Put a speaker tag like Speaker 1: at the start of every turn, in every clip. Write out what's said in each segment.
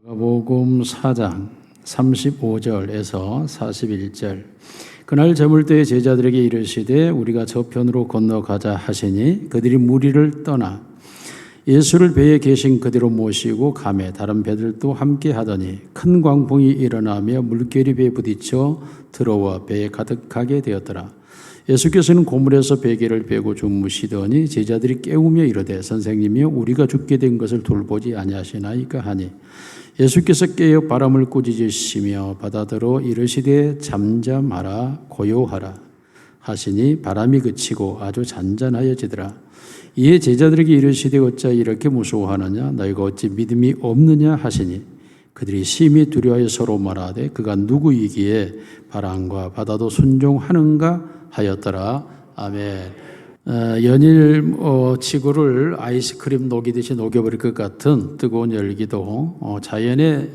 Speaker 1: 마가복음 4장 35절에서 41절. 그날 저물 때에 제자들에게 이르시되 우리가 저편으로 건너가자 하시니 그들이 무리를 떠나 예수를 배에 계신 그대로 모시고 가매 다른 배들도 함께 하더니 큰 광풍이 일어나며 물결이 배에 부딪혀 들어와 배에 가득하게 되었더라. 예수께서는 고물에서 베개를 베고 주무시더니 제자들이 깨우며 이르되 선생님이여 우리가 죽게 된 것을 돌보지 아니하시나이까 하니 예수께서 깨어 바람을 꾸짖으시며 바다더러 이르시되 잠잠하라 고요하라 하시니 바람이 그치고 아주 잔잔하여지더라. 이에 제자들에게 이르시되 어찌 이렇게 무서워하느냐 너희가 어찌 믿음이 없느냐 하시니 그들이 심히 두려워하여 서로 말하되 그가 누구이기에 바람과 바다도 순종하는가 하였더라. 아멘. 연일 지구를 아이스크림 녹이듯이 녹여버릴 것 같은 뜨거운 열기도 자연의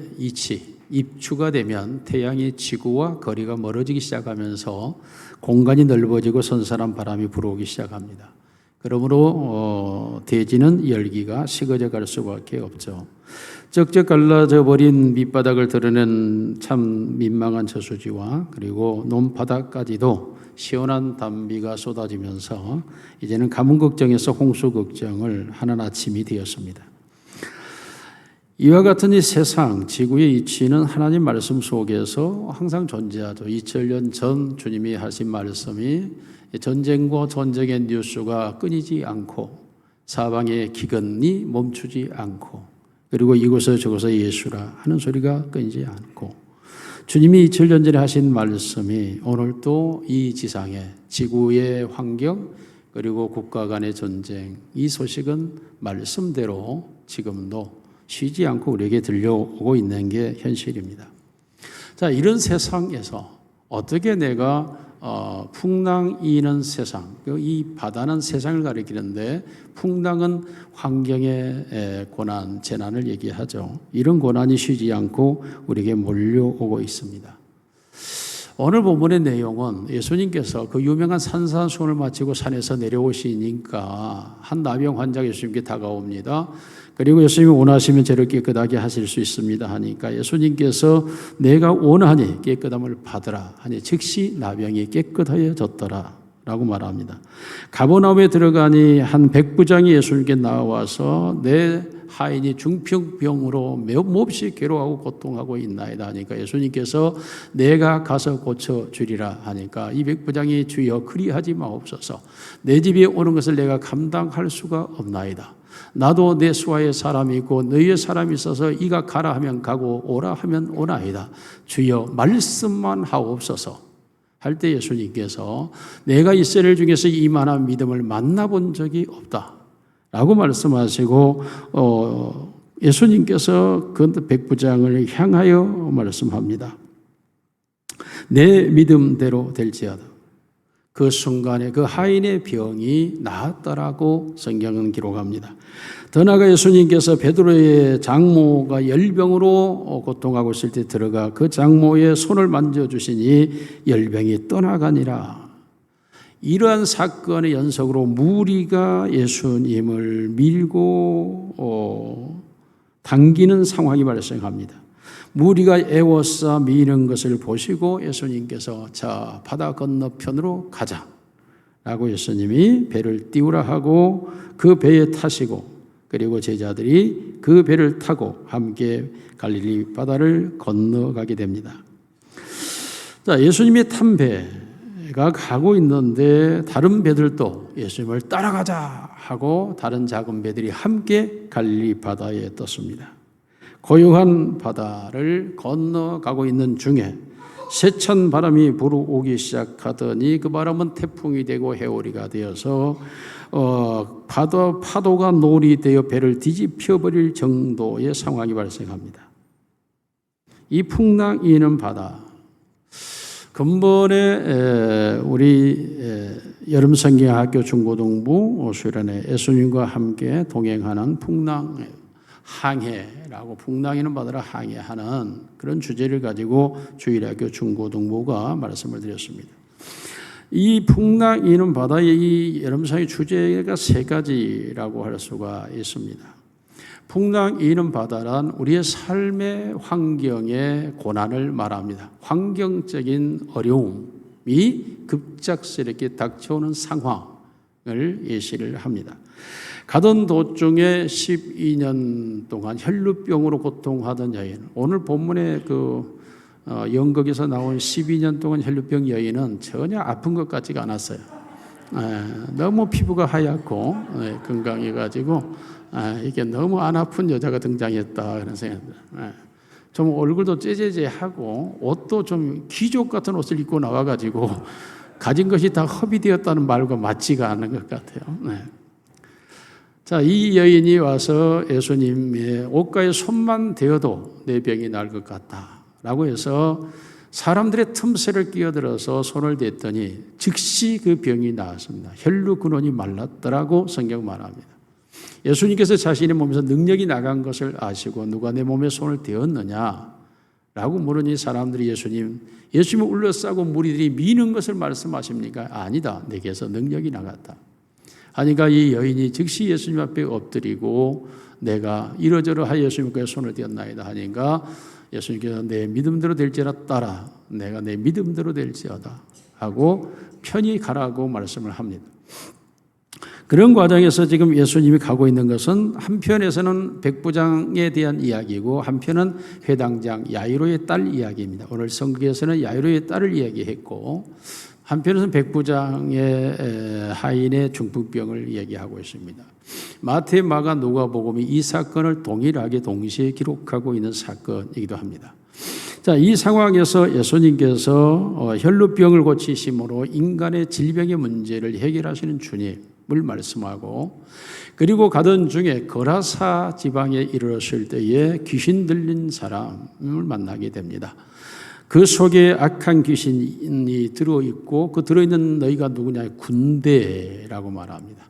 Speaker 1: 입추가 되면 태양이 지구와 거리가 멀어지기 시작하면서 공간이 넓어지고 선선한 바람이 불어오기 시작합니다. 그러므로 대지는 열기가 식어져 갈 수밖에 없죠. 쩍쩍 갈라져 버린 밑바닥을 드러낸 참 민망한 저수지와 그리고 논바닥까지도 시원한 단비가 쏟아지면서 이제는 가뭄 걱정에서 홍수 걱정을 하는 아침이 되었습니다. 이와 같은 이 세상, 지구의 이치는 하나님 말씀 속에서 항상 존재하죠. 2000년 전 주님이 하신 말씀이 전쟁과 전쟁의 뉴스가 끊이지 않고 사방의 기근이 멈추지 않고 그리고 이곳에 저곳에 예수라 하는 소리가 끊이지 않고 주님이 2000년 전에 하신 말씀이 오늘도 이 지상에 지구의 환경 그리고 국가 간의 전쟁 이 소식은 말씀대로 지금도 쉬지 않고 우리에게 들려오고 있는 게 현실입니다. 자, 이런 세상에서 어떻게 내가 풍랑이는 세상, 이 바다는 세상을 가리키는데 풍랑은 환경의 고난, 재난을 얘기하죠. 이런 고난이 쉬지 않고 우리에게 몰려오고 있습니다. 오늘 본문의 내용은 예수님께서 그 유명한 산산수훈을 마치고 산에서 내려오시니까 한 나병 환자가 예수님께 다가옵니다. 그리고 예수님이 원하시면 저를 깨끗하게 하실 수 있습니다 하니까 예수님께서 내가 원하니 깨끗함을 받으라 하니 즉시 나병이 깨끗하여졌더라 라고 말합니다. 가버나움에 들어가니 한 백부장이 예수님께 나와서 내 하인이 중풍병으로 몹시 괴로워하고 고통하고 있나이다 하니까 예수님께서 내가 가서 고쳐주리라 하니까 이 백부장이 주여 그리하지 마옵소서 내 집에 오는 것을 내가 감당할 수가 없나이다. 나도 내 수하에 사람이 있고 너희의 사람이 있어서 이가 가라 하면 가고 오라 하면 오나이다. 주여 말씀만 하옵소서 할 때 예수님께서 내가 이스라엘 중에서 이만한 믿음을 만나본 적이 없다 라고 말씀하시고 예수님께서 그 백부장을 향하여 말씀합니다. 내 믿음대로 될지어다. 그 순간에 그 하인의 병이 나았다라고 성경은 기록합니다. 더 나아가 예수님께서 베드로의 장모가 열병으로 고통하고 있을 때 들어가 그 장모의 손을 만져주시니 열병이 떠나가니라. 이러한 사건의 연속으로 무리가 예수님을 밀고 당기는 상황이 발생합니다. 무리가 애워싸 미는 것을 보시고 예수님께서 자 바다 건너편으로 가자 라고 예수님이 배를 띄우라 하고 그 배에 타시고 그리고 제자들이 그 배를 타고 함께 갈릴리 바다를 건너가게 됩니다. 자, 예수님이 탄 배가 가고 있는데 다른 배들도 예수님을 따라가자 하고 다른 작은 배들이 함께 갈릴리 바다에 떴습니다. 고요한 바다를 건너가고 있는 중에 세찬 바람이 불어오기 시작하더니 그 바람은 태풍이 되고 해오리가 되어서 파도가 놀이 되어 배를 뒤집혀버릴 정도의 상황이 발생합니다. 이 풍랑이는 바다 근본에 우리 여름성경학교 중고등부 수련회 예수님과 함께 동행하는 풍랑 항해라고 풍랑이는 바다를 항해하는 그런 주제를 가지고 주일학교 중고등부가 말씀을 드렸습니다. 이 풍랑이는 바다의 이 여름성의 주제가 세 가지라고 할 수가 있습니다. 풍랑 이는 바다란 우리의 삶의 환경의 고난을 말합니다. 환경적인 어려움이 급작스럽게 닥쳐오는 상황을 예시를 합니다. 가던 도중에 12년 동안 혈루병으로 고통하던 여인, 오늘 본문의 연극에서 나온 12년 동안 혈루병 여인은 전혀 아픈 것 같지가 않았어요. 너무 피부가 하얗고 건강해가지고 이게 너무 안 아픈 여자가 등장했다 그런 생각입니다. 좀 얼굴도 째째째하고 옷도 좀 귀족 같은 옷을 입고 나와가지고 가진 것이 다 허비되었다는 말과 맞지가 않는 것 같아요. 자, 이 여인이 와서 예수님의 옷가에 손만 대어도 내 병이 나을 것 같다라고 해서 사람들의 틈새를 끼어들어서 손을 댔더니 즉시 그 병이 나았습니다. 혈루 근원이 말랐더라고 성경 말합니다. 예수님께서 자신의 몸에서 능력이 나간 것을 아시고 누가 내 몸에 손을 대었느냐라고 물으니 사람들이 예수님을 울러싸고 무리들이 미는 것을 말씀하십니까? 아니다. 내게서 능력이 나갔다. 하니까 이 여인이 즉시 예수님 앞에 엎드리고 내가 이러저러 하여 예수님께 손을 대었나이다 하니까 예수님께서 내 믿음대로 될지라 따라 내가 내 믿음대로 될지어다 하고 편히 가라고 말씀을 합니다. 그런 과정에서 지금 예수님이 가고 있는 것은 한편에서는 백부장에 대한 이야기고 한편은 회당장 야이로의 딸 이야기입니다. 오늘 성경에서는 야이로의 딸을 이야기했고 한편에서는 백부장의 하인의 중풍병을 얘기하고 있습니다. 마태, 마가, 누가복음이 이 사건을 동일하게 동시에 기록하고 있는 사건이기도 합니다. 자, 이 상황에서 예수님께서 혈루병을 고치심으로 인간의 질병의 문제를 해결하시는 주님을 말씀하고 그리고 가던 중에 거라사 지방에 이르렀을 때에 귀신 들린 사람을 만나게 됩니다. 그 속에 악한 귀신이 들어있고 그 들어있는 너희가 누구냐? 군대라고 말합니다.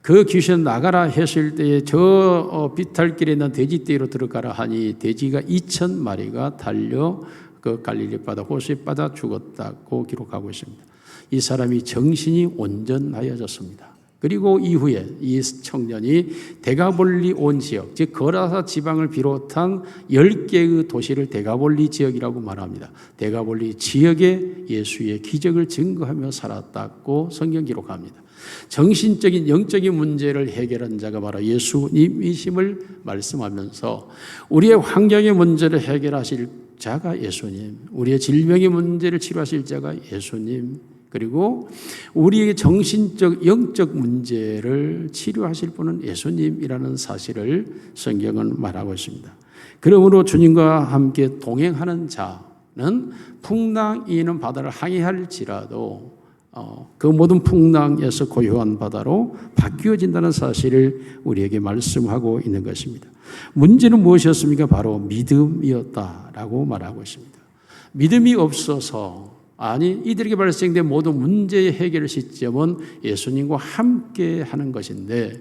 Speaker 1: 그 귀신 나가라 했을 때에 저 비탈길에 있는 돼지떼로 들어가라 하니 돼지가 2,000마리가 달려 그 갈릴리 바다 호수에 빠져 죽었다고 기록하고 있습니다. 이 사람이 정신이 온전하여졌습니다. 그리고 이후에 이 청년이 데가볼리 온 지역, 즉 거라사 지방을 비롯한 10개의 도시를 데가볼리 지역이라고 말합니다. 데가볼리 지역에 예수의 기적을 증거하며 살았다고 성경 기록합니다. 정신적인 영적인 문제를 해결한 자가 바로 예수님이심을 말씀하면서 우리의 환경의 문제를 해결하실 자가 예수님, 우리의 질병의 문제를 치료하실 자가 예수님, 그리고 우리의 정신적, 영적 문제를 치료하실 분은 예수님이라는 사실을 성경은 말하고 있습니다. 그러므로 주님과 함께 동행하는 자는 풍랑이 있는 바다를 항해할지라도 그 모든 풍랑에서 고요한 바다로 바뀌어진다는 사실을 우리에게 말씀하고 있는 것입니다. 문제는 무엇이었습니까? 바로 믿음이었다라고 말하고 있습니다. 믿음이 없어서 이들에게 발생된 모든 문제의 해결 시점은 예수님과 함께 하는 것인데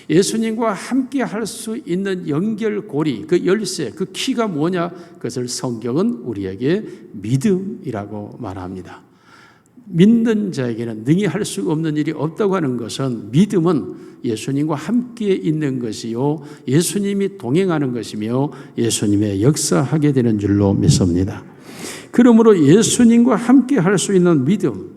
Speaker 1: 예수님과 함께 할 수 있는 연결고리, 그 열쇠, 그 키가 뭐냐? 그것을 성경은 우리에게 믿음이라고 말합니다. 믿는 자에게는 능히 할 수 없는 일이 없다고 하는 것은 믿음은 예수님과 함께 있는 것이요 예수님이 동행하는 것이며 예수님의 역사하게 되는 줄로 믿습니다. 그러므로 예수님과 함께 할 수 있는 믿음,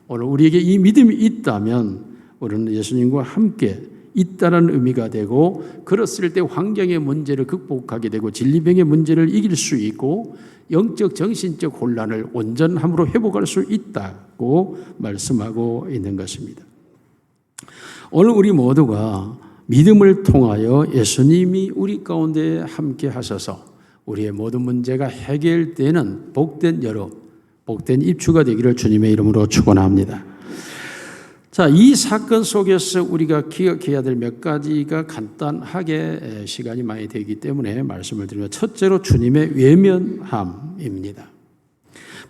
Speaker 1: 오늘 우리에게 이 믿음이 있다면 우리는 예수님과 함께 있다는 의미가 되고 그랬을 때 환경의 문제를 극복하게 되고 진리병의 문제를 이길 수 있고 영적 정신적 혼란을 온전함으로 회복할 수 있다고 말씀하고 있는 것입니다. 오늘 우리 모두가 믿음을 통하여 예수님이 우리 가운데 함께 하셔서 우리의 모든 문제가 해결되는 복된 여름, 복된 입추가 되기를 주님의 이름으로 축원합니다. 자, 이 사건 속에서 우리가 기억해야 될 몇 가지가 간단하게 시간이 많이 되기 때문에 말씀을 드리면 첫째로 주님의 외면함입니다.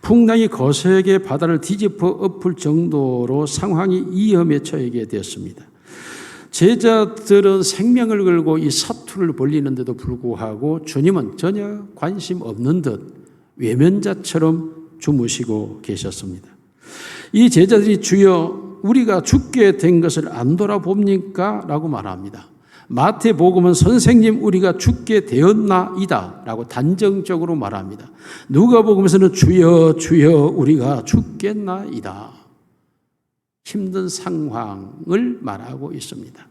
Speaker 1: 풍랑이 거세게 바다를 뒤집어 엎을 정도로 상황이 위험에 처하게 되었습니다. 제자들은 생명을 걸고 이 사투를 벌리는데도 불구하고 주님은 전혀 관심 없는 듯 외면자처럼 주무시고 계셨습니다. 이 제자들이 주여 우리가 죽게 된 것을 안 돌아봅니까? 라고 말합니다. 마태복음은 선생님 우리가 죽게 되었나이다 라고 단정적으로 말합니다. 누가복음에서는 주여 주여 우리가 죽겠나이다. 힘든 상황을 말하고 있습니다.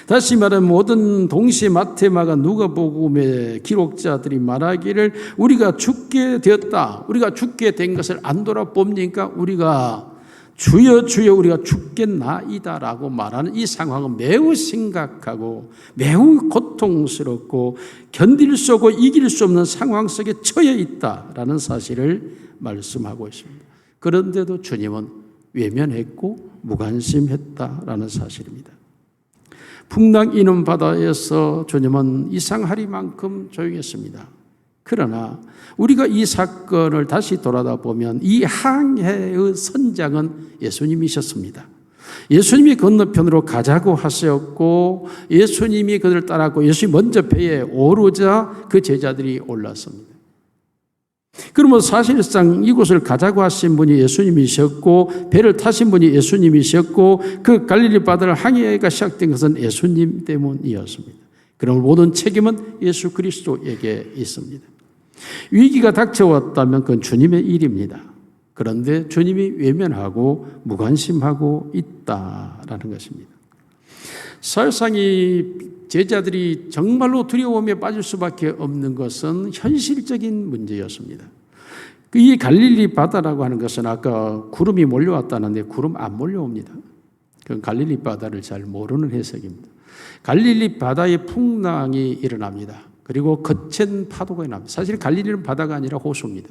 Speaker 1: 다시 말하면 모든 동시에 마태, 마가, 누가복음의 기록자들이 말하기를 우리가 죽게 되었다, 우리가 죽게 된 것을 안 돌아봅니까? 우리가 주여 주여 우리가 죽겠나이다 라고 말하는 이 상황은 매우 심각하고 매우 고통스럽고 견딜 수 없고 이길 수 없는 상황 속에 처해 있다라는 사실을 말씀하고 있습니다. 그런데도 주님은 외면했고 무관심했다라는 사실입니다. 풍랑 이는 바다에서 주님은 이상하리만큼 조용했습니다. 그러나 우리가 이 사건을 다시 돌아다 보면 이 항해의 선장은 예수님이셨습니다. 예수님이 건너편으로 가자고 하셨고 예수님이 그들을 따랐고 예수님이 먼저 배에 오르자 그 제자들이 올랐습니다. 그러면 사실상 이곳을 가자고 하신 분이 예수님이셨고 배를 타신 분이 예수님이셨고 그 갈릴리 바다를 항해가 시작된 것은 예수님 때문이었습니다. 그럼 모든 책임은 예수 그리스도에게 있습니다. 위기가 닥쳐왔다면 그건 주님의 일입니다. 그런데 주님이 외면하고 무관심하고 있다라는 것입니다. 사실상 이 제자들이 정말로 두려움에 빠질 수밖에 없는 것은 현실적인 문제였습니다. 이 갈릴리 바다라고 하는 것은 아까 구름이 몰려왔다는데 구름 안 몰려옵니다. 그건 갈릴리 바다를 잘 모르는 해석입니다. 갈릴리 바다에 풍랑이 일어납니다. 그리고 거친 파도가 납니다. 사실 갈릴리는 바다가 아니라 호수입니다.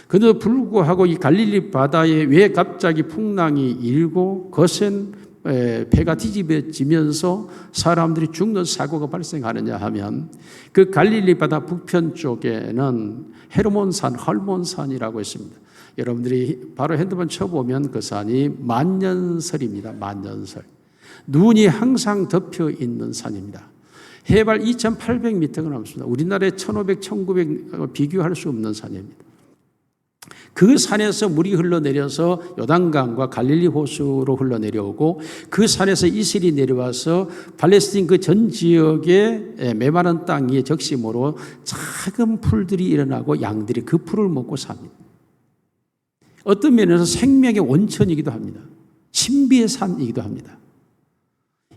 Speaker 1: 그런데도 불구하고 이 갈릴리 바다에 왜 갑자기 풍랑이 일고 거센 배가 뒤집어지면서 사람들이 죽는 사고가 발생하느냐 하면 그 갈릴리 바다 북편 쪽에는 헤르몬산, 헐몬산이라고 있습니다. 여러분들이 바로 핸드폰 쳐보면 그 산이 만년설입니다. 만년설. 눈이 항상 덮여 있는 산입니다. 해발 2,800m가 넘습니다. 우리나라의 1,500, 1,900 비교할 수 없는 산입니다. 그 산에서 물이 흘러내려서 요단강과 갈릴리 호수로 흘러내려오고 그 산에서 이슬이 내려와서 팔레스틴 그 전 지역의 메마른 땅 위에 적심으로 작은 풀들이 일어나고 양들이 그 풀을 먹고 삽니다. 어떤 면에서 생명의 원천이기도 합니다. 신비의 산이기도 합니다.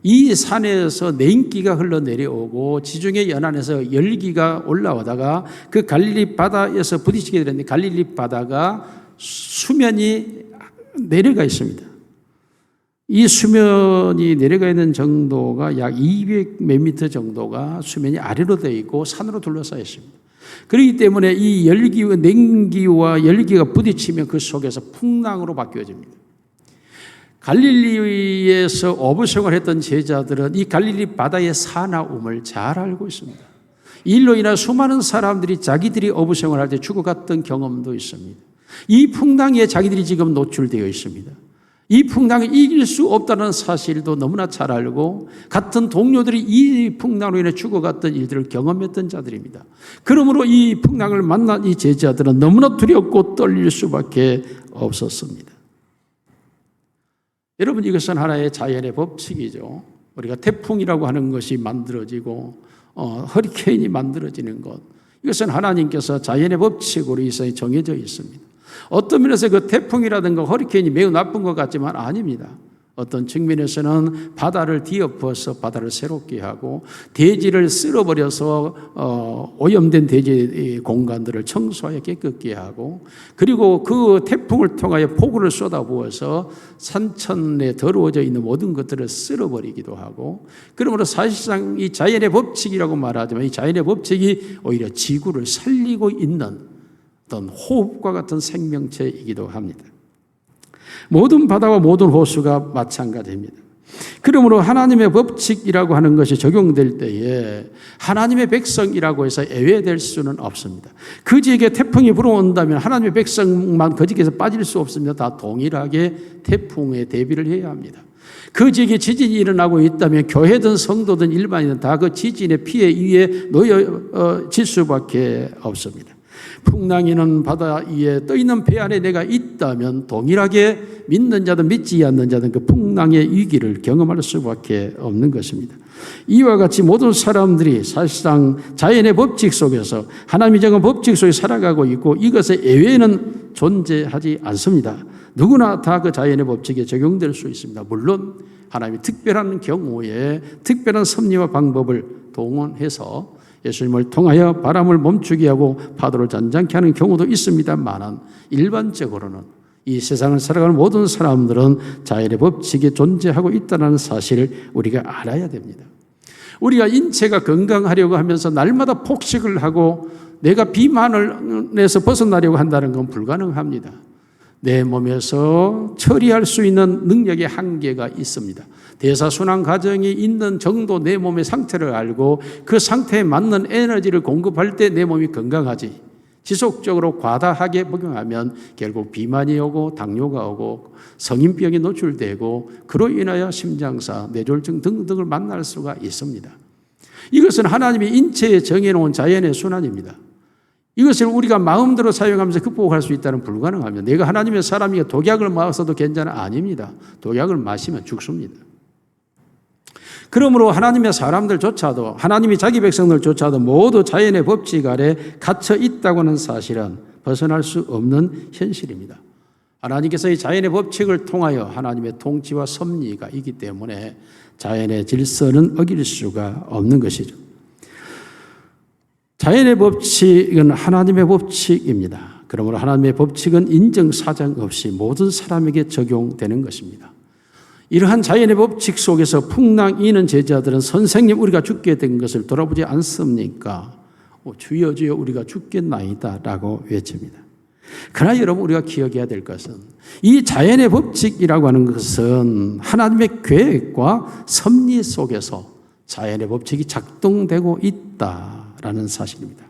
Speaker 1: 이 산에서 냉기가 흘러내려오고 지중해 연안에서 열기가 올라오다가 그 갈릴리 바다에서 부딪히게 되는데 갈릴리 바다가 수면이 내려가 있습니다. 이 수면이 내려가 있는 정도가 약 200 몇 미터 정도가 수면이 아래로 되어 있고 산으로 둘러싸여 있습니다. 그렇기 때문에 이 열기와 냉기와 열기가 부딪히면 그 속에서 풍랑으로 바뀌어집니다. 갈릴리에서 어부생활을 했던 제자들은 이 갈릴리 바다의 사나움을 잘 알고 있습니다. 일로 인한 수많은 사람들이 자기들이 어부생활할 때 죽어갔던 경험도 있습니다. 이 풍랑에 자기들이 지금 노출되어 있습니다. 이 풍랑을 이길 수 없다는 사실도 너무나 잘 알고 같은 동료들이 이 풍랑으로 인해 죽어갔던 일들을 경험했던 자들입니다. 그러므로 이 풍랑을 만난 이 제자들은 너무나 두렵고 떨릴 수밖에 없었습니다. 여러분, 이것은 하나의 자연의 법칙이죠. 우리가 태풍이라고 하는 것이 만들어지고 허리케인이 만들어지는 것, 이것은 하나님께서 자연의 법칙으로 이상이 정해져 있습니다. 어떤 면에서 그 태풍이라든가 허리케인이 매우 나쁜 것 같지만 아닙니다. 어떤 측면에서는 바다를 뒤엎어서 바다를 새롭게 하고 대지를 쓸어버려서 오염된 대지 공간들을 청소하여 깨끗게 하고 그리고 그 태풍을 통하여 폭우를 쏟아부어서 산천에 더러워져 있는 모든 것들을 쓸어버리기도 하고 그러므로 사실상 이 자연의 법칙이라고 말하지만 이 자연의 법칙이 오히려 지구를 살리고 있는 어떤 호흡과 같은 생명체이기도 합니다. 모든 바다와 모든 호수가 마찬가지입니다. 그러므로 하나님의 법칙이라고 하는 것이 적용될 때에 하나님의 백성이라고 해서 예외될 수는 없습니다. 그 지역에 태풍이 불어온다면 하나님의 백성만 그 지역에서 빠질 수 없습니다. 다 동일하게 태풍에 대비를 해야 합니다. 그 지역에 지진이 일어나고 있다면 교회든 성도든 일반인은 다 그 지진의 피해 위에 놓여질 수밖에 없습니다. 풍랑이는 바다 위에 떠있는 배 안에 내가 있다면 동일하게 믿는 자든 믿지 않는 자든 그 풍랑의 위기를 경험할 수밖에 없는 것입니다. 이와 같이 모든 사람들이 사실상 자연의 법칙 속에서 하나님이 정한 법칙 속에 살아가고 있고 이것의 예외는 존재하지 않습니다. 누구나 다 그 자연의 법칙에 적용될 수 있습니다. 물론 하나님이 특별한 경우에 특별한 섭리와 방법을 동원해서 예수님을 통하여 바람을 멈추게 하고 파도를 잔잔케 하는 경우도 있습니다만 일반적으로는 이 세상을 살아가는 모든 사람들은 자연의 법칙에 존재하고 있다는 사실을 우리가 알아야 됩니다. 우리가 인체가 건강하려고 하면서 날마다 폭식을 하고 내가 비만을에서 벗어나려고 한다는 건 불가능합니다. 내 몸에서 처리할 수 있는 능력의 한계가 있습니다. 대사순환 과정이 있는 정도 내 몸의 상태를 알고 그 상태에 맞는 에너지를 공급할 때 내 몸이 건강하지, 지속적으로 과다하게 복용하면 결국 비만이 오고 당뇨가 오고 성인병에 노출되고 그로 인하여 심장사, 뇌졸중 등등을 만날 수가 있습니다. 이것은 하나님이 인체에 정해놓은 자연의 순환입니다. 이것을 우리가 마음대로 사용하면서 극복할 수 있다는 불가능합니다. 내가 하나님의 사람이가 독약을 마셔도 괜찮아? 아닙니다. 독약을 마시면 죽습니다. 그러므로 하나님의 사람들조차도 하나님이 자기 백성들조차도 모두 자연의 법칙 아래 갇혀 있다고 하는 사실은 벗어날 수 없는 현실입니다. 하나님께서 이 자연의 법칙을 통하여 하나님의 통치와 섭리가 있기 때문에 자연의 질서는 어길 수가 없는 것이죠. 자연의 법칙은 하나님의 법칙입니다. 그러므로 하나님의 법칙은 인정사정 없이 모든 사람에게 적용되는 것입니다. 이러한 자연의 법칙 속에서 풍랑 이는 제자들은 선생님 우리가 죽게 된 것을 돌아보지 않습니까? 주여 주여 우리가 죽겠나이다 라고 외칩니다. 그러나 여러분 우리가 기억해야 될 것은 이 자연의 법칙이라고 하는 것은 하나님의 계획과 섭리 속에서 자연의 법칙이 작동되고 있다라는 사실입니다.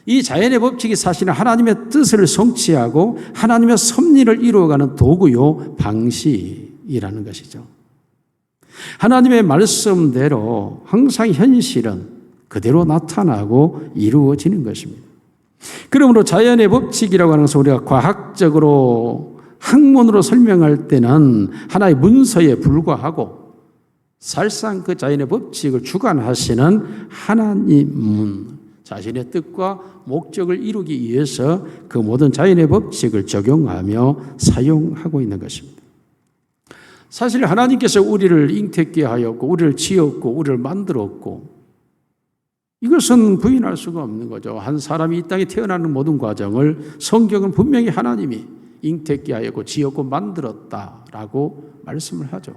Speaker 1: 이 자연의 법칙이 사실은 하나님의 뜻을 성취하고 하나님의 섭리를 이루어가는 도구요 방식이라는 것이죠. 하나님의 말씀대로 항상 현실은 그대로 나타나고 이루어지는 것입니다. 그러므로 자연의 법칙이라고 하는 것을 우리가 과학적으로 학문으로 설명할 때는 하나의 문서에 불과하고 사실상 그 자연의 법칙을 주관하시는 하나님은 자신의 뜻과 목적을 이루기 위해서 그 모든 자연의 법칙을 적용하며 사용하고 있는 것입니다. 사실 하나님께서 우리를 잉태케 하였고 우리를 지었고 우리를 만들었고 이것은 부인할 수가 없는 거죠. 한 사람이 이 땅에 태어나는 모든 과정을 성경은 분명히 하나님이 잉태케 하였고 지었고 만들었다라고 말씀을 하죠.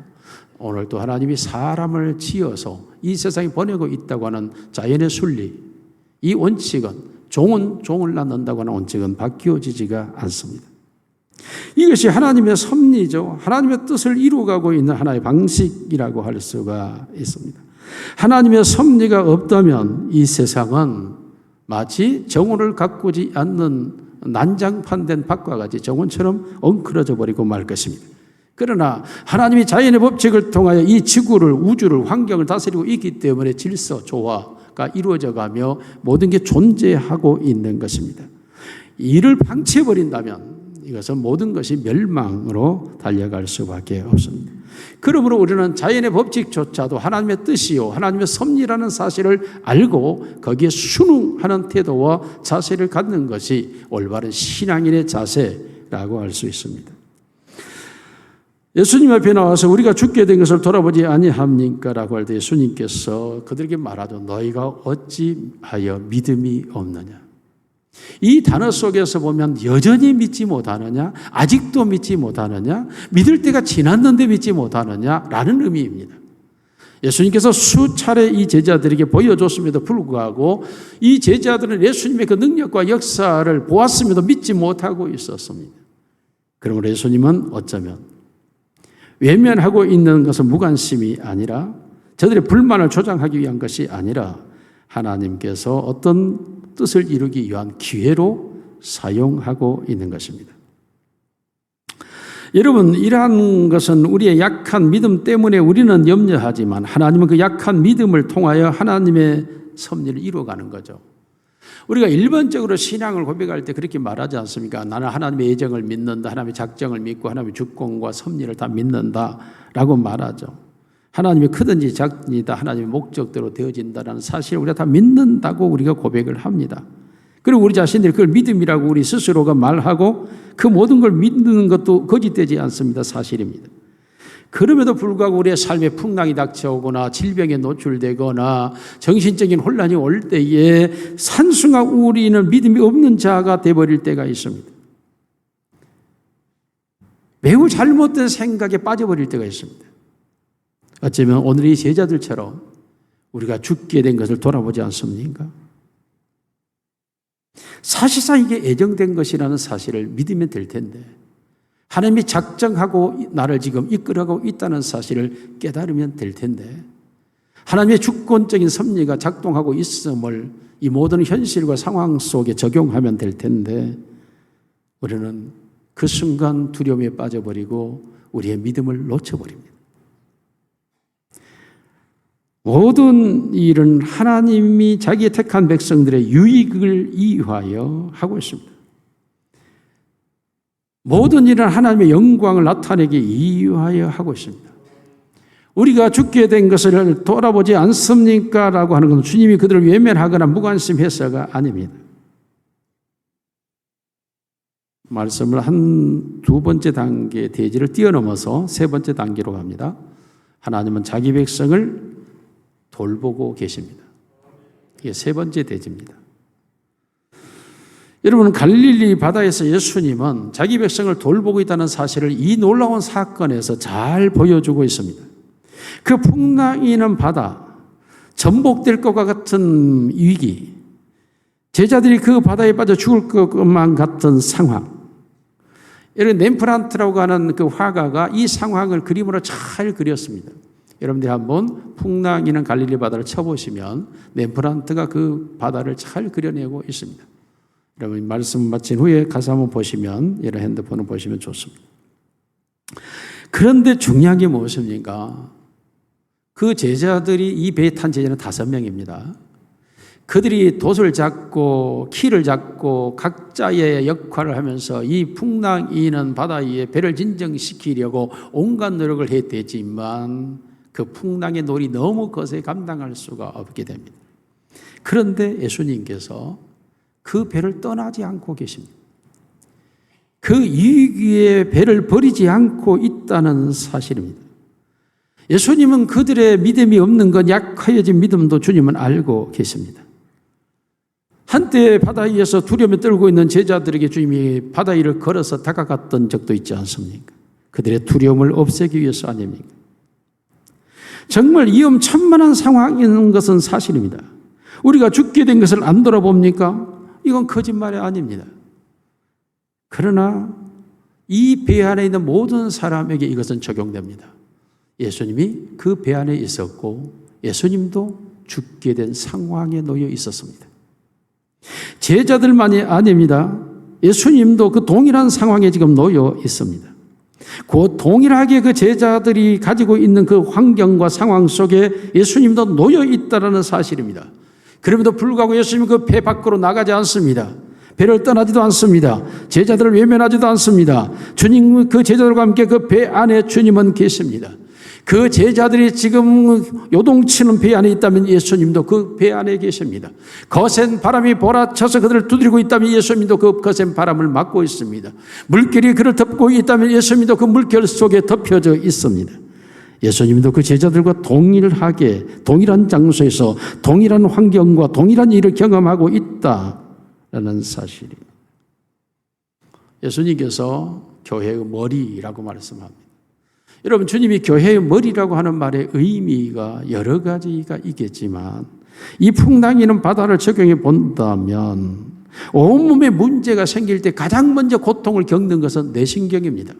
Speaker 1: 오늘도 하나님이 사람을 지어서 이 세상에 보내고 있다고 하는 자연의 순리, 이 원칙은 종은 종을 낳는다고 하는 원칙은 바뀌어지지가 않습니다. 이것이 하나님의 섭리죠. 하나님의 뜻을 이루어가고 있는 하나의 방식이라고 할 수가 있습니다. 하나님의 섭리가 없다면 이 세상은 마치 정원을 가꾸지 않는 난장판된 밭과 같이 정원처럼 엉클어져 버리고 말 것입니다. 그러나 하나님이 자연의 법칙을 통하여 이 지구를, 우주를, 환경을 다스리고 있기 때문에 질서, 조화가 이루어져 가며 모든 게 존재하고 있는 것입니다. 이를 방치해버린다면 이것은 모든 것이 멸망으로 달려갈 수밖에 없습니다. 그러므로 우리는 자연의 법칙조차도 하나님의 뜻이요 하나님의 섭리라는 사실을 알고 거기에 순응하는 태도와 자세를 갖는 것이 올바른 신앙인의 자세라고 할 수 있습니다. 예수님 앞에 나와서 우리가 죽게 된 것을 돌아보지 아니합니까? 라고 할 때 예수님께서 그들에게 말하죠. 너희가 어찌하여 믿음이 없느냐? 이 단어 속에서 보면 여전히 믿지 못하느냐, 아직도 믿지 못하느냐, 믿을 때가 지났는데 믿지 못하느냐라는 의미입니다. 예수님께서 수차례 이 제자들에게 보여줬음에도 불구하고 이 제자들은 예수님의 그 능력과 역사를 보았음에도 믿지 못하고 있었습니다. 그러므로 예수님은 어쩌면 외면하고 있는 것은 무관심이 아니라 저들의 불만을 조장하기 위한 것이 아니라 하나님께서 어떤 뜻을 이루기 위한 기회로 사용하고 있는 것입니다. 여러분, 이러한 것은 우리의 약한 믿음 때문에 우리는 염려하지만 하나님은 그 약한 믿음을 통하여 하나님의 섭리를 이루어가는 거죠. 우리가 일반적으로 신앙을 고백할 때 그렇게 말하지 않습니까? 나는 하나님의 예정을 믿는다, 하나님의 작정을 믿고 하나님의 주권과 섭리를 다 믿는다라고 말하죠. 하나님의 크든지 작든지 다 하나님의 목적대로 되어진다는 사실을 우리가 다 믿는다고 우리가 고백을 합니다. 그리고 우리 자신들이 그걸 믿음이라고 우리 스스로가 말하고 그 모든 걸 믿는 것도 거짓되지 않습니다. 사실입니다. 그럼에도 불구하고 우리의 삶에 풍랑이 닥쳐오거나 질병에 노출되거나 정신적인 혼란이 올 때에 산순간 우리는 믿음이 없는 자가 되어버릴 때가 있습니다. 매우 잘못된 생각에 빠져버릴 때가 있습니다. 어쩌면 오늘 이 제자들처럼 우리가 죽게 된 것을 돌아보지 않습니까? 사실상 이게 예정된 것이라는 사실을 믿으면 될 텐데 하나님이 작정하고 나를 지금 이끌어가고 있다는 사실을 깨달으면 될 텐데 하나님의 주권적인 섭리가 작동하고 있음을 이 모든 현실과 상황 속에 적용하면 될 텐데 우리는 그 순간 두려움에 빠져버리고 우리의 믿음을 놓쳐버립니다. 모든 일은 하나님이 자기의 택한 백성들의 유익을 위하여 하고 있습니다. 모든 일은 하나님의 영광을 나타내기 위하여 하고 있습니다. 우리가 죽게 된 것을 돌아보지 않습니까? 라고 하는 것은 주님이 그들을 외면하거나 무관심해서가 아닙니다. 말씀을 두 번째 단계 대지를 뛰어넘어서 세 번째 단계로 갑니다. 하나님은 자기 백성을 돌보고 계십니다. 이게 세 번째 대지입니다. 여러분, 갈릴리 바다에서 예수님은 자기 백성을 돌보고 있다는 사실을 이 놀라운 사건에서 잘 보여주고 있습니다. 그 풍랑이는 바다, 전복될 것과 같은 위기, 제자들이 그 바다에 빠져 죽을 것만 같은 상황. 여러분, 렘프란트라고 하는 그 화가가 이 상황을 그림으로 잘 그렸습니다. 여러분들이 한번 풍랑이는 갈릴리 바다를 쳐보시면 렘프란트가 그 바다를 잘 그려내고 있습니다. 여러분 말씀 마친 후에 가서 한번 보시면 여러 핸드폰을 보시면 좋습니다. 그런데 중요한 게 무엇입니까? 그 제자들이 이 배에 탄 제자는 5명입니다. 그들이 돛을 잡고 키를 잡고 각자의 역할을 하면서 이 풍랑이는 바다 위에 배를 진정시키려고 온갖 노력을 했지만 그 풍랑의 놀이 너무 거세게 감당할 수가 없게 됩니다. 그런데 예수님께서 그 배를 떠나지 않고 계십니다. 그 위기에 배를 버리지 않고 있다는 사실입니다. 예수님은 그들의 믿음이 없는 건 약하여진 믿음도 주님은 알고 계십니다. 한때 바다 위에서 두려움에 떨고 있는 제자들에게 주님이 바다 위를 걸어서 다가갔던 적도 있지 않습니까? 그들의 두려움을 없애기 위해서 아닙니까? 정말 위험천만한 상황인 것은 사실입니다. 우리가 죽게 된 것을 안 돌아봅니까? 이건 거짓말이 아닙니다. 그러나 이 배 안에 있는 모든 사람에게 이것은 적용됩니다. 예수님이 그 배 안에 있었고 예수님도 죽게 된 상황에 놓여 있었습니다. 제자들만이 아닙니다. 예수님도 그 동일한 상황에 지금 놓여 있습니다. 그 동일하게 그 제자들이 가지고 있는 그 환경과 상황 속에 예수님도 놓여 있다는 사실입니다. 그럼에도 불구하고 예수님은 그 배 밖으로 나가지 않습니다. 배를 떠나지도 않습니다. 제자들을 외면하지도 않습니다. 주님 그 제자들과 함께 그 배 안에 주님은 계십니다. 그 제자들이 지금 요동치는 배 안에 있다면 예수님도 그 배 안에 계십니다. 거센 바람이 몰아쳐서 그들을 두드리고 있다면 예수님도 그 거센 바람을 막고 있습니다. 물결이 그를 덮고 있다면 예수님도 그 물결 속에 덮여져 있습니다. 예수님도 그 제자들과 동일하게 동일한 장소에서 동일한 환경과 동일한 일을 경험하고 있다라는 사실입니다. 예수님께서 교회의 머리라고 말씀합니다. 여러분, 주님이 교회의 머리라고 하는 말의 의미가 여러 가지가 있겠지만 이 풍랑이는 바다를 적용해 본다면 온몸에 문제가 생길 때 가장 먼저 고통을 겪는 것은 뇌신경입니다.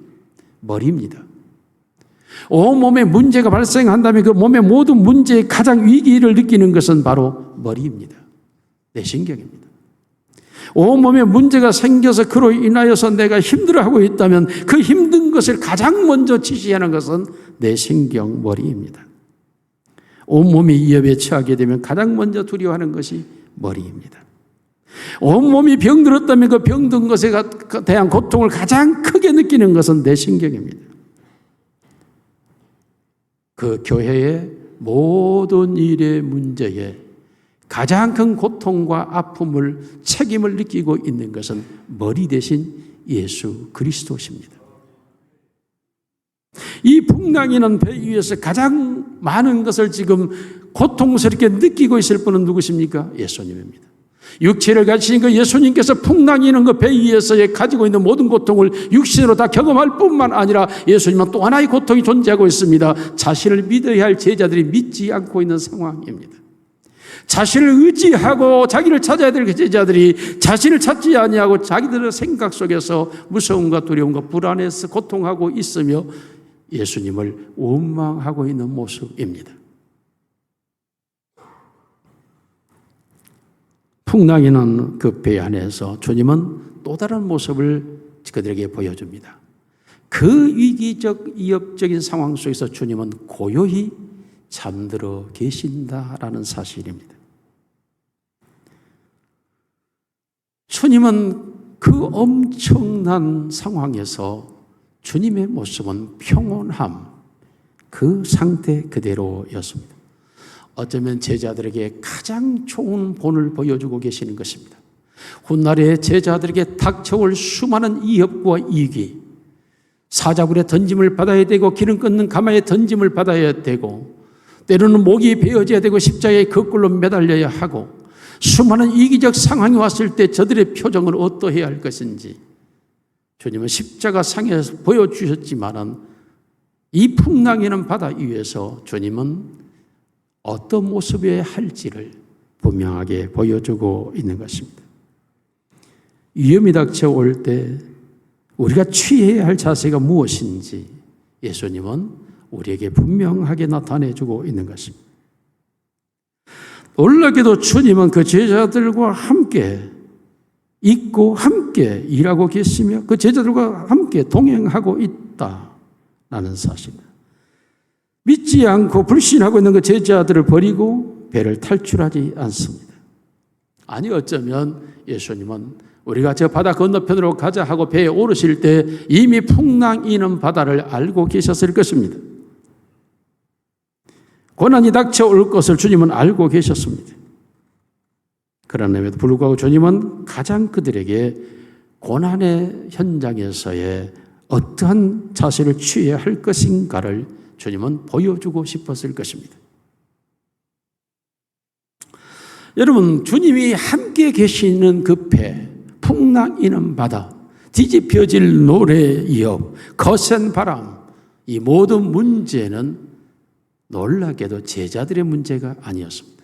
Speaker 1: 머리입니다. 온몸에 문제가 발생한다면 그 몸의 모든 문제의 가장 위기를 느끼는 것은 바로 머리입니다. 뇌신경입니다. 온몸에 문제가 생겨서 그로 인하여서 내가 힘들어하고 있다면 그 힘든 것을 가장 먼저 지시하는 것은 뇌신경, 머리입니다. 온몸이 위협에 처하게 되면 가장 먼저 두려워하는 것이 머리입니다. 온몸이 병들었다면 그 병든 것에 대한 고통을 가장 크게 느끼는 것은 내신경입니다. 그 교회의 모든 일의 문제에 가장 큰 고통과 아픔을 책임을 느끼고 있는 것은 머리 대신 예수 그리스도십니다. 이 풍랑이는 배 위에서 가장 많은 것을 지금 고통스럽게 느끼고 있을 분은 누구십니까? 예수님입니다. 육체를 가지신 그 예수님께서 풍랑이는 그 배 위에서 가지고 있는 모든 고통을 육신으로 다 경험할 뿐만 아니라 예수님은 또 하나의 고통이 존재하고 있습니다. 자신을 믿어야 할 제자들이 믿지 않고 있는 상황입니다. 자신을 의지하고 자기를 찾아야 될 제자들이 자신을 찾지 아니하고 자기들의 생각 속에서 무서움과 두려움과 불안해서 고통하고 있으며 예수님을 원망하고 있는 모습입니다. 풍랑이는 그 배 안에서 주님은 또 다른 모습을 그들에게 보여줍니다. 그 위기적 위협적인 상황 속에서 주님은 고요히 잠들어 계신다라는 사실입니다. 주님은 그 엄청난 상황에서 주님의 모습은 평온함, 그 상태 그대로였습니다. 어쩌면 제자들에게 가장 좋은 본을 보여주고 계시는 것입니다. 훗날에 제자들에게 닥쳐올 수많은 위협과 위기, 사자굴에 던짐을 받아야 되고 기름 끊는 가마에 던짐을 받아야 되고 때로는 목이 베어져야 되고 십자가에 거꾸로 매달려야 하고 수많은 위기적 상황이 왔을 때 저들의 표정을 어떠해야 할 것인지 주님은 십자가 상에서 보여주셨지만은 이 풍랑이는 바다 위에서 주님은 어떤 모습이어야 할지를 분명하게 보여주고 있는 것입니다. 위험이 닥쳐올 때 우리가 취해야 할 자세가 무엇인지 예수님은 우리에게 분명하게 나타내주고 있는 것입니다. 놀랍게도 주님은 그 제자들과 함께 있고 함께 일하고 계시며 그 제자들과 함께 동행하고 있다라는 사실입니다. 믿지 않고 불신하고 있는 그 제자들을 버리고 배를 탈출하지 않습니다. 아니 어쩌면 예수님은 우리가 저 바다 건너편으로 가자 하고 배에 오르실 때 이미 풍랑이는 바다를 알고 계셨을 것입니다. 고난이 닥쳐올 것을 주님은 알고 계셨습니다. 그러남에도 불구하고 주님은 가장 그들에게 고난의 현장에서의 어떠한 자세를 취해야 할 것인가를 주님은 보여주고 싶었을 것입니다. 여러분, 주님이 함께 계시는 그 배, 풍랑이는 바다, 뒤집혀질 노래 위협, 거센 바람, 이 모든 문제는 놀랍게도 제자들의 문제가 아니었습니다.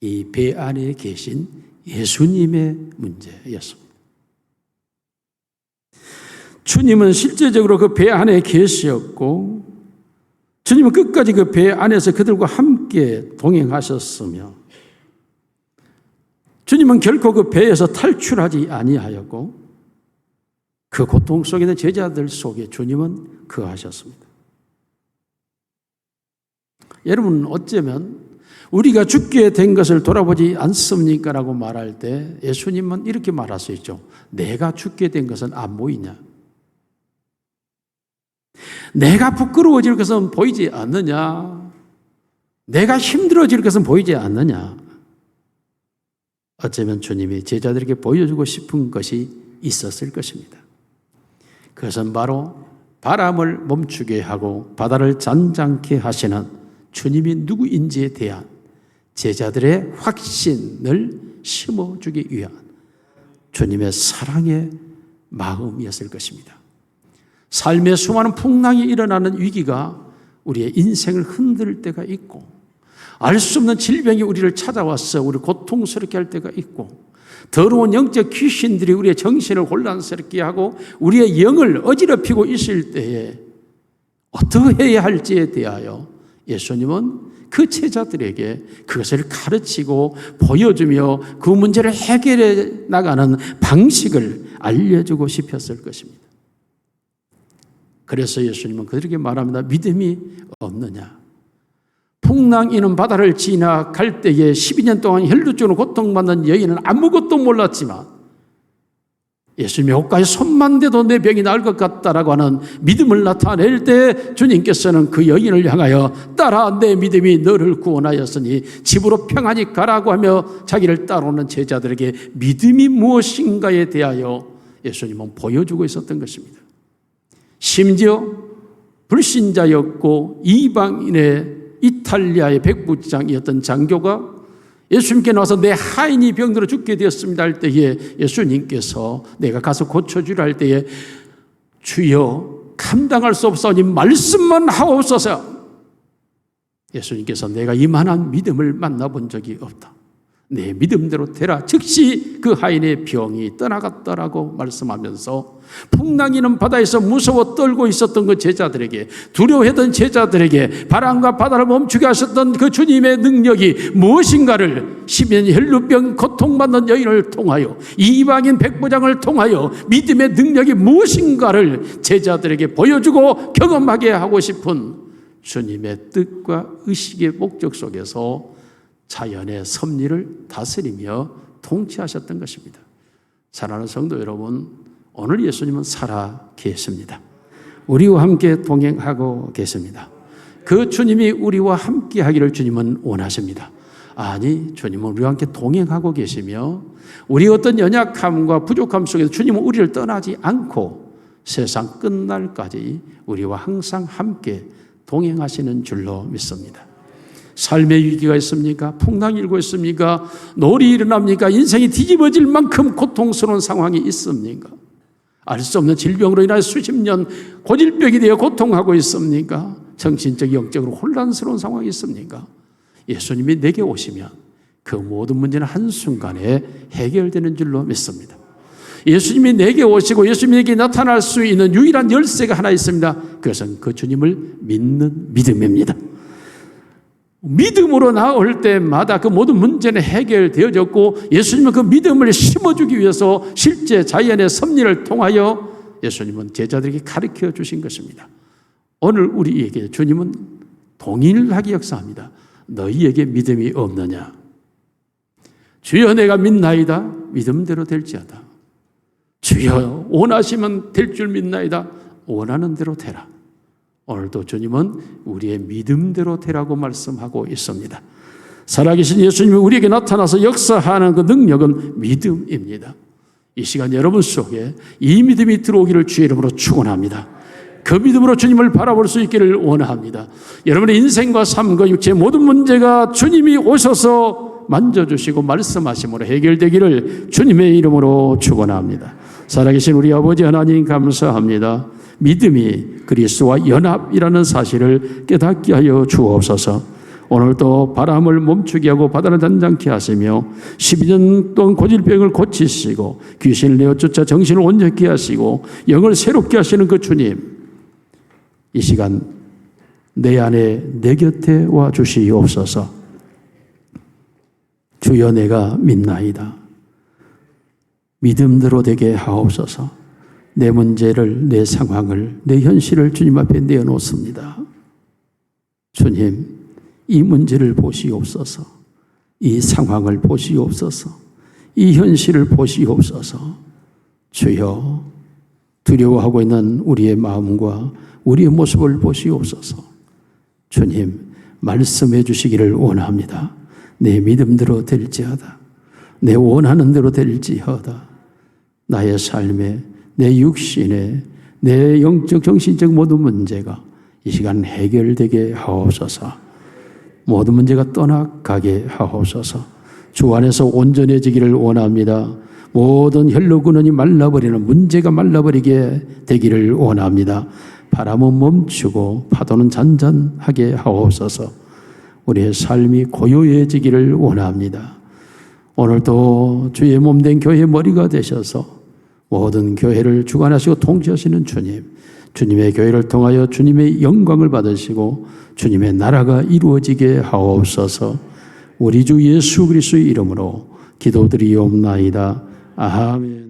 Speaker 1: 이 배 안에 계신 예수님의 문제였습니다. 주님은 실제적으로 그 배 안에 계셨고 주님은 끝까지 그 배 안에서 그들과 함께 동행하셨으며 주님은 결코 그 배에서 탈출하지 아니하였고 그 고통 속에 있는 제자들 속에 주님은 거하셨습니다. 여러분 어쩌면 우리가 죽게 된 것을 돌아보지 않습니까? 라고 말할 때 예수님은 이렇게 말할 수 있죠. 내가 죽게 된 것은 안 보이냐? 내가 부끄러워질 것은 보이지 않느냐? 내가 힘들어질 것은 보이지 않느냐? 어쩌면 주님이 제자들에게 보여주고 싶은 것이 있었을 것입니다. 그것은 바로 바람을 멈추게 하고 바다를 잔잔케 하시는 주님이 누구인지에 대한 제자들의 확신을 심어주기 위한 주님의 사랑의 마음이었을 것입니다. 삶의 수많은 풍랑이 일어나는 위기가 우리의 인생을 흔들 때가 있고 알 수 없는 질병이 우리를 찾아와서 우리를 고통스럽게 할 때가 있고 더러운 영적 귀신들이 우리의 정신을 혼란스럽게 하고 우리의 영을 어지럽히고 있을 때에 어떻게 해야 할지에 대하여 예수님은 그 제자들에게 그것을 가르치고 보여주며 그 문제를 해결해 나가는 방식을 알려주고 싶었을 것입니다. 그래서 예수님은 그들에게 말합니다. 믿음이 없느냐? 풍랑이는 바다를 지나갈 때에 12년 동안 혈루증으로 고통받는 여인은 아무것도 몰랐지만 예수님의 옷가에 손만 대도 내 병이 나을 것 같다라고 하는 믿음을 나타낼 때 주님께서는 그 여인을 향하여 따라 내 믿음이 너를 구원하였으니 집으로 평안히 가라고 하며 자기를 따라오는 제자들에게 믿음이 무엇인가에 대하여 예수님은 보여주고 있었던 것입니다. 심지어 불신자였고 이방인의 이탈리아의 백부장이었던 장교가 예수님께 나와서 내 하인이 병들어 죽게 되었습니다 할 때에 예수님께서 내가 가서 고쳐주라 할 때에 주여 감당할 수 없사오니 말씀만 하옵소서. 예수님께서 내가 이만한 믿음을 만나본 적이 없다. 내 믿음대로 되라. 즉시 그 하인의 병이 떠나갔다라고 말씀하면서 풍랑이는 바다에서 무서워 떨고 있었던 그 제자들에게, 두려워했던 제자들에게 바람과 바다를 멈추게 하셨던 그 주님의 능력이 무엇인가를 10년 혈루병 고통받는 여인을 통하여, 이방인 백부장을 통하여 믿음의 능력이 무엇인가를 제자들에게 보여주고 경험하게 하고 싶은 주님의 뜻과 의식의 목적 속에서 자연의 섭리를 다스리며 통치하셨던 것입니다. 사랑하는 성도 여러분, 오늘 예수님은 살아 계십니다. 우리와 함께 동행하고 계십니다. 그 주님이 우리와 함께 하기를 주님은 원하십니다. 아니, 주님은 우리와 함께 동행하고 계시며 우리 어떤 연약함과 부족함 속에서 주님은 우리를 떠나지 않고 세상 끝날까지 우리와 항상 함께 동행하시는 줄로 믿습니다. 삶의 위기가 있습니까? 풍랑이 일고 있습니까? 놀이 일어납니까? 인생이 뒤집어질 만큼 고통스러운 상황이 있습니까? 알 수 없는 질병으로 인하여 수십 년 고질병이 되어 고통하고 있습니까? 정신적, 영적으로 혼란스러운 상황이 있습니까? 예수님이 내게 오시면 그 모든 문제는 한순간에 해결되는 줄로 믿습니다. 예수님이 내게 오시고 예수님에게 나타날 수 있는 유일한 열쇠가 하나 있습니다. 그것은 그 주님을 믿는 믿음입니다. 믿음으로 나올 때마다 그 모든 문제는 해결되어졌고 예수님은 그 믿음을 심어주기 위해서 실제 자연의 섭리를 통하여 예수님은 제자들에게 가르쳐 주신 것입니다. 오늘 우리에게 주님은 동일하게 역사합니다. 너희에게 믿음이 없느냐? 주여 내가 믿나이다. 믿음대로 될지어다. 주여 원하시면 될 줄 믿나이다. 원하는 대로 되라. 오늘도 주님은 우리의 믿음대로 되라고 말씀하고 있습니다. 살아계신 예수님이 우리에게 나타나서 역사하는 그 능력은 믿음입니다. 이 시간 여러분 속에 이 믿음이 들어오기를 주의 이름으로 축원합니다. 그 믿음으로 주님을 바라볼 수 있기를 원합니다. 여러분의 인생과 삶과 육체의 모든 문제가 주님이 오셔서 만져주시고 말씀하심으로 해결되기를 주님의 이름으로 축원합니다. 살아계신 우리 아버지 하나님 감사합니다. 믿음이 그리스도와 연합이라는 사실을 깨닫게 하여 주옵소서. 오늘도 바람을 멈추게 하고 바다를 잔잔케 하시며 12년 동안 고질병을 고치시고 귀신을 내어 쫓아 정신을 온전케 하시고 영을 새롭게 하시는 그 주님, 이 시간 내 안에 내 곁에 와 주시옵소서. 주여 내가 믿나이다. 믿음대로 되게 하옵소서. 내 문제를, 내 상황을, 내 현실을 주님 앞에 내어놓습니다. 주님, 이 문제를 보시옵소서. 이 상황을 보시옵소서. 이 현실을 보시옵소서. 주여, 두려워하고 있는 우리의 마음과 우리의 모습을 보시옵소서. 주님, 말씀해 주시기를 원합니다. 내 믿음대로 될지어다. 내 원하는 대로 될지어다. 나의 삶에, 내 육신에, 내 영적, 정신적 모든 문제가 이 시간 해결되게 하옵소서. 모든 문제가 떠나가게 하옵소서. 주 안에서 온전해지기를 원합니다. 모든 혈로 근원이 말라버리는 문제가 말라버리게 되기를 원합니다. 바람은 멈추고 파도는 잔잔하게 하옵소서. 우리의 삶이 고요해지기를 원합니다. 오늘도 주의 몸된 교회의 머리가 되셔서 모든 교회를 주관하시고 통치하시는 주님, 주님의 교회를 통하여 주님의 영광을 받으시고 주님의 나라가 이루어지게 하옵소서. 우리 주 예수 그리스도의 이름으로 기도드리옵나이다. 아멘.